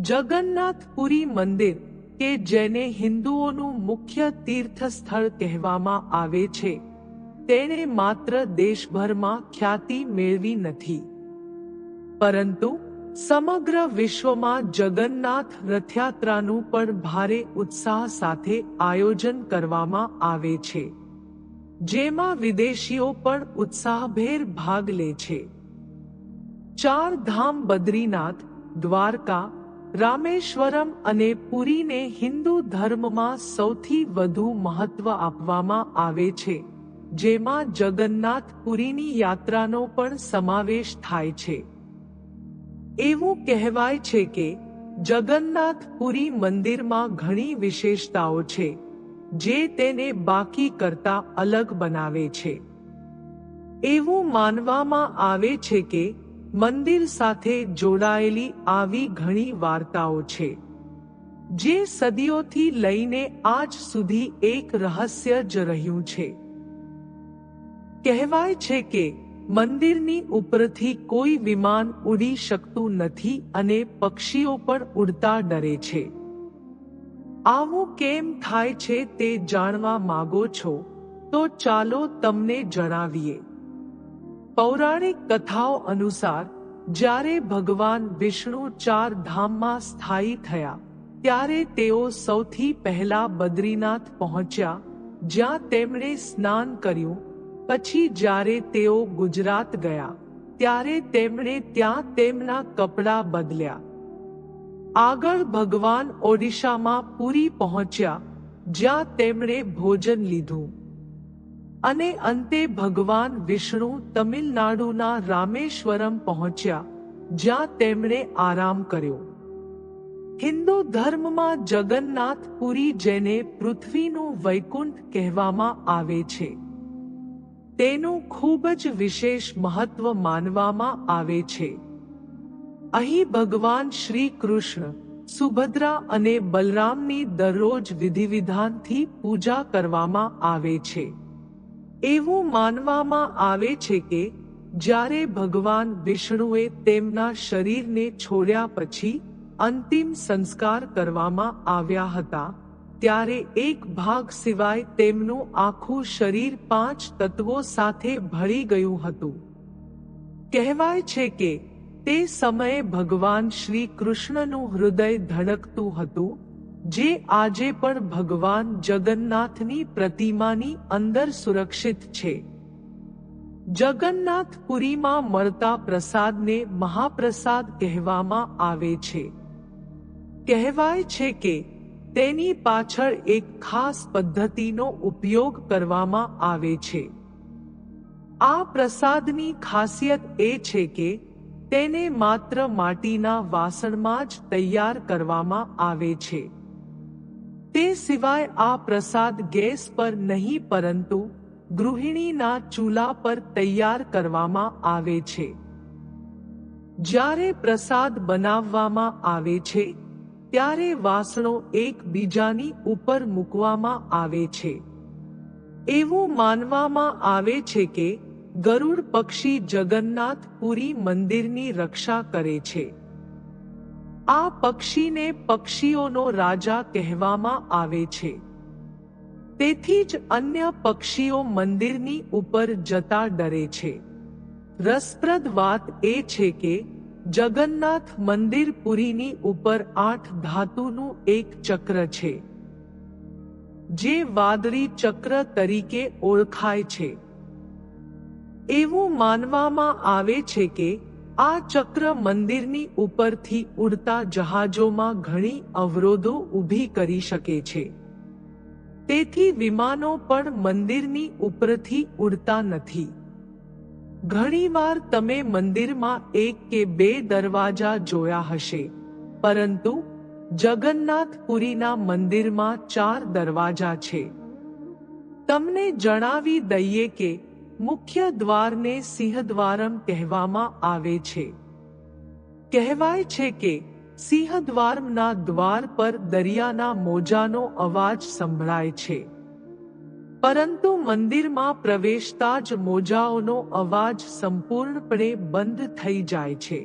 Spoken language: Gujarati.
જગન્નાથપુરી મંદિર કે જેને હિન્દુઓનું મુખ્ય તીર્થસ્થળ કહેવામાં આવે છે, તેણે માત્ર દેશભરમાં ખ્યાતિ મેળવી નથી, પરંતુ સમગ્ર વિશ્વમાં જગન્નાથ રથયાત્રાનું પણ ભારે ઉત્સાહ સાથે આયોજન કરવામાં આવે છે, જેમાં વિદેશીઓ પણ ઉત્સાહભેર ભાગ લે છે. 4 ધામ બદ્રીનાથ, દ્વારકા, રામેશ્વરમ અને પુરીને હિન્દુ ધર્મમાં સૌથી વધુ મહત્વ આપવામાં આવે છે, જેમાં જગન્નાથપુરીની યાત્રાનો પણ સમાવેશ થાય છે. એવું કહેવાય છે કે જગન્નાથપુરી મંદિરમાં ઘણી વિશેષતાઓ છે, જે તેને બાકી કરતા અલગ બનાવે છે. એવું માનવામાં આવે છે કે મંદિર સાથે જોડાયેલી આવી ઘણી વાર્તાઓ છે, જે સદીઓથી લઈને આજ સુધી એક રહસ્ય જ રહ્યું છે. કહેવાય છે કે મંદિરની ઉપરથી કોઈ વિમાન ઉડી શકતું નથી અને પક્ષીઓ પણ ઉડતા ડરે છે. આવું કેમ થાય છે તે જાણવા માંગો છો? તો ચાલો તમને જણાવીએ. પૌરાણિક કથાઓ અનુસાર, જ્યારે ભગવાન વિષ્ણુ 4 ધામમાં સ્થાયી થયા, ત્યારે તેઓ સૌથી પહેલા બદ્રીનાથ પહોંચ્યા, જ્યાં તેમણે સ્નાન કર્યું. પછી જ્યારે તેઓ ગુજરાત ગયા, ત્યારે તેમણે ત્યાં તેમના કપડાં બદલ્યા. આગળ ભગવાન ઓડિશામાં પુરી પહોંચ્યા, જ્યાં તેમણે ભોજન લીધું. અને અંતે ભગવાન વિષ્ણુ તમિલનાડુના રામેશ્વરમ પહોંચ્યા, જ્યાં તેમણે આરામ કર્યો. હિન્દુ ધર્મમાં જગન્નાથપુરી, જેને પૃથ્વીનું વૈકુંઠ કહેવામાં આવે છે, તેનું ખૂબ જ વિશેષ મહત્વ માનવામાં આવે છે. અહીં ભગવાન શ્રી કૃષ્ણ, સુભદ્રા અને બલરામની દરરોજ વિધિવિધાનથી પૂજા કરવામાં આવે છે. એવું માનવામાં આવે છે કે જ્યારે ભગવાન વિષ્ણુએ તેમના શરીરને છોડ્યા પછી અંતિમ સંસ્કાર કરવામાં આવ્યા હતા, ત્યારે એક ભાગ સિવાય તેમનું આખું શરીર 5 તત્વો સાથે ભળી ગયું હતું. કહેવાય છે કે તે સમયે ભગવાન શ્રી કૃષ્ણનું હૃદય ધડકતું હતું, જે આજે પણ ભગવાન જગન્નાથની પ્રતિમાની અંદર સુરક્ષિત છે. જગન્નાથપુરીમાં મળતા પ્રસાદને મહાપ્રસાદ કહેવામાં આવે છે. કહેવાય છે કે તેની પાછળ એક ખાસ પદ્ધતિનો ઉપયોગ કરવામાં આવે છે. આ પ્રસાદની ખાસિયત એ છે કે તેને માત્ર માટીના વાસણમાં જ તૈયાર કરવામાં આવે છે. તે સિવાય આ પ્રસાદ ગેસ પર નહીં પરંતુ ગૃહિણીના ચૂલા પર તૈયાર કરવામાં આવે છે. જ્યારે પ્રસાદ બનાવવામાં આવે છે, ત્યારે વાસણો એકબીજાની ઉપર મૂકવામાં આવે છે. એવું માનવામાં આવે છે કે ગરુડ પક્ષી જગન્નાથપુરી મંદિરની રક્ષા કરે છે. આ પક્ષીને પક્ષીઓનો રાજા કહેવામાં આવે છે. તેથી જ અન્ય પક્ષીઓ મંદિરની ઉપર જતા ડરે છે. રસપ્રદ વાત એ છે કે જગન્નાથ મંદિર પુરીની ઉપર 8 ધાતુનું એક ચક્ર છે, જે વાદળી ચક્ર તરીકે ઓળખાય છે. એવું માનવામાં આવે છે કે આ ચક્ર મંદિરની ઉપરથી ઉડતા જહાજોમાં ઘણી અવરોધો ઊભી કરી શકે છે. તેથી વિમાનો પણ મંદિરની ઉપરથી ઉડતા નથી. ઘણીવાર તમે મંદિરમાં 1 કે 2 દરવાજા જોયા હશે, પરંતુ જગન્નાથપુરીના મંદિરમાં 4 દરવાજા છે. તમને જણાવી દઈએ કે મુખ્ય દ્વારને સિંહદ્વારમ કહેવામાં આવે છે. કહેવાય છે કે સિંહદ્વારના દ્વાર પર દરિયાના મોજાનો અવાજ સંભળાય છે. પરંતુ મંદિરમાં પ્રવેશતા જ મોજાઓનો અવાજ સંપૂર્ણપણે બંધ થઈ જાય છે.